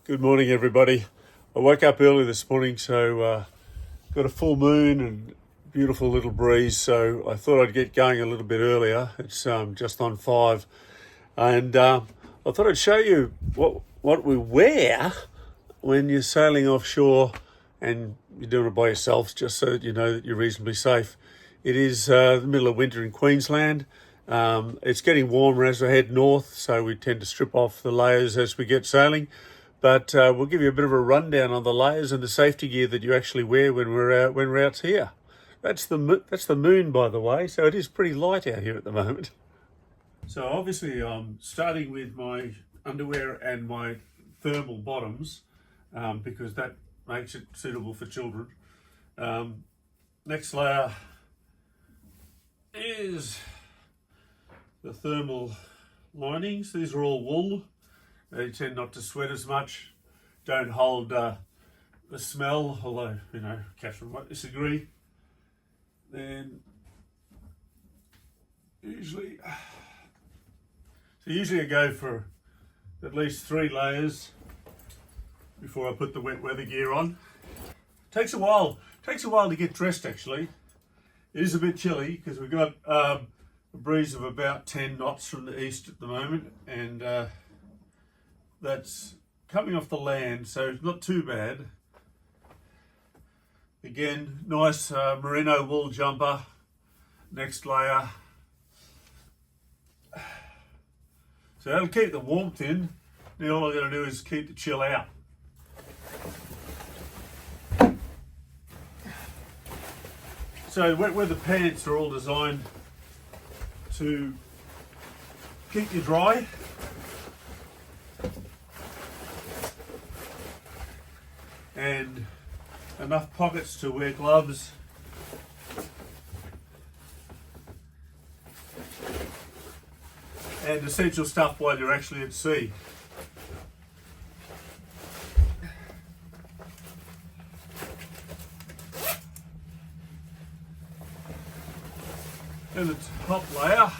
Good morning, everybody. I woke up early this morning, so got a full moon and beautiful little breeze. So I thought I'd get going a little bit earlier. It's just on 5, and I thought I'd show you what we wear when you're sailing offshore and you're doing it by yourself, just so that you know that you're reasonably safe. It is the middle of winter in Queensland. It's getting warmer as we head north, so we tend to strip off the layers as we get sailing. But we'll give you a bit of a rundown on the layers and the safety gear that you actually wear when we're out here. That's the moon, by the way, so it is pretty light out here at the moment. So obviously I'm starting with my underwear and my thermal bottoms because that makes it suitable for children. Next layer is the thermal linings. These are all wool. They tend not to sweat as much, don't hold the smell, although, Catherine might disagree. Then usually I go for at least 3 layers before I put the wet weather gear on. Takes a while to get dressed actually. It is a bit chilly because we've got a breeze of about 10 knots from the east at the moment, and that's coming off the land, so it's not too bad. Again, nice merino wool jumper. Next layer. So that'll keep the warmth in. Now all I've got to do is keep the chill out. So wet weather pants are all designed to keep you dry. And enough pockets to wear gloves. And essential stuff while you're actually at sea. And the top layer.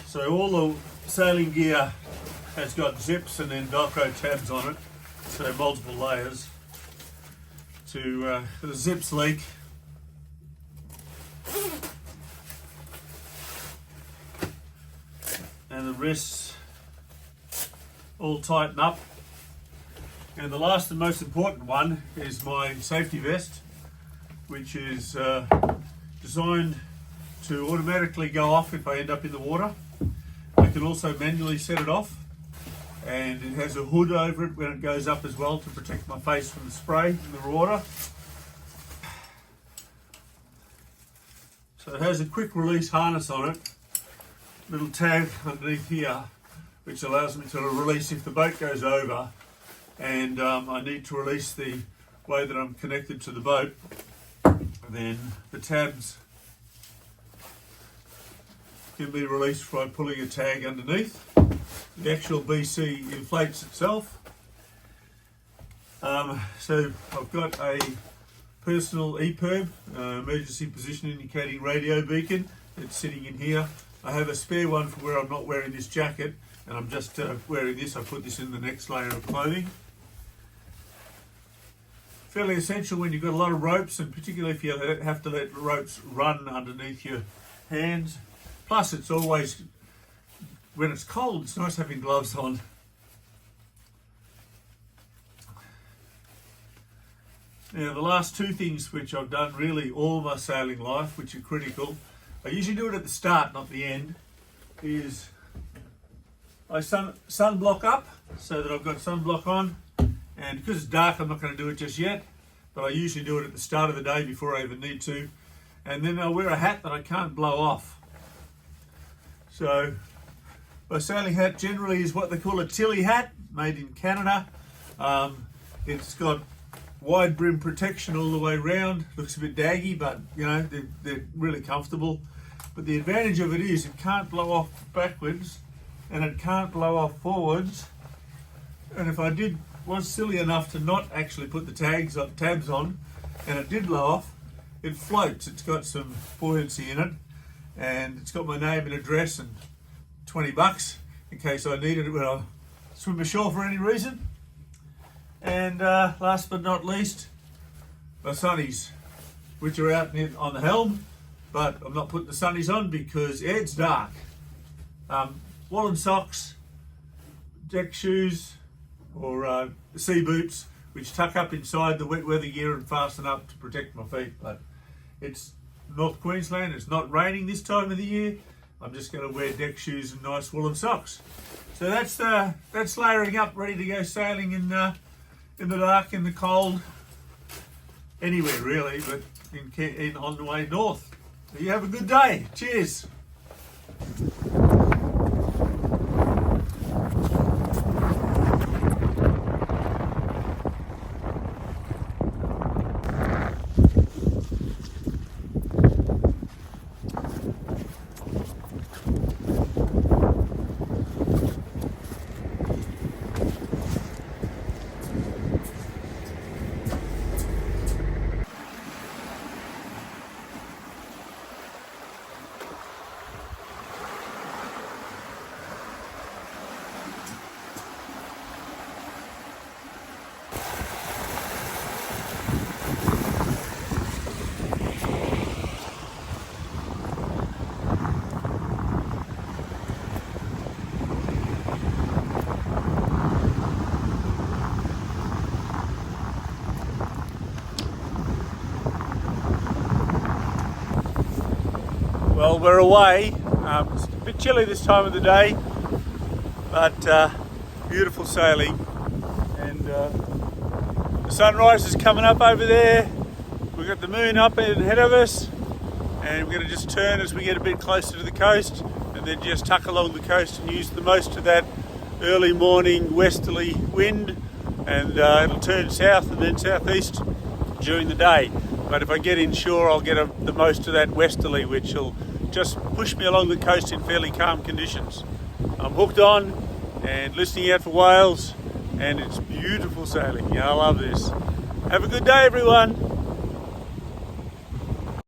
So all the sailing gear has got zips and then Velcro tabs on it. So multiple layers to the zips leak. And the wrists all tighten up. And the last and most important one is my safety vest, which is designed to automatically go off if I end up in the water. I can also manually set it off. And it has a hood over it when it goes up as well to protect my face from the spray in the water. So it has a quick release harness on it, little tag underneath here, which allows me to release if the boat goes over and I need to release the way that I'm connected to the boat. Then the tabs can be released by pulling a tag underneath. The actual BC inflates itself. So I've got a personal EPIRB, emergency position indicating radio beacon. It's sitting in here. I have a spare one for where I'm not wearing this jacket, and I'm just wearing this. I put this in the next layer of clothing. Fairly essential when you've got a lot of ropes, and particularly if you have to let ropes run underneath your hands. Plus, it's always, when it's cold, it's nice having gloves on. Now, the last 2 things which I've done really all my sailing life, which are critical, I usually do it at the start, not the end, is I sunblock up so that I've got sunblock on. And because it's dark, I'm not going to do it just yet, but I usually do it at the start of the day before I even need to. And then I'll wear a hat that I can't blow off. So my sailing hat generally is what they call a Tilly hat, made in Canada. It's got wide brim protection all the way around. Looks a bit daggy, but they're really comfortable. But the advantage of it is it can't blow off backwards and it can't blow off forwards. And if I was silly enough to not actually put the tabs on and it did blow off, it floats. It's got some buoyancy in it, and it's got my name and address and $20 in case I needed it when I swim ashore for any reason. And last but not least, my sunnies, which are out on the helm, but I'm not putting the sunnies on because it's dark. Woolen socks, deck shoes, or sea boots, which tuck up inside the wet weather gear and fasten up to protect my feet. But it's North Queensland, it's not raining this time of the year. I'm just going to wear deck shoes and nice woolen socks. So that's layering up, ready to go sailing in the dark, in the cold, anywhere really, but on the way north. So you have a good day. Cheers. Well, we're away. It's a bit chilly this time of the day, but beautiful sailing. And the sunrise is coming up over there. We've got the moon up ahead of us, and we're going to just turn as we get a bit closer to the coast, and then just tuck along the coast and use the most of that early morning westerly wind, and it'll turn south and then southeast during the day. But if I get inshore, I'll get the most of that westerly, which will just push me along the coast in fairly calm conditions. I'm hooked on and listening out for whales, and it's beautiful sailing. I love this. Have a good day, everyone.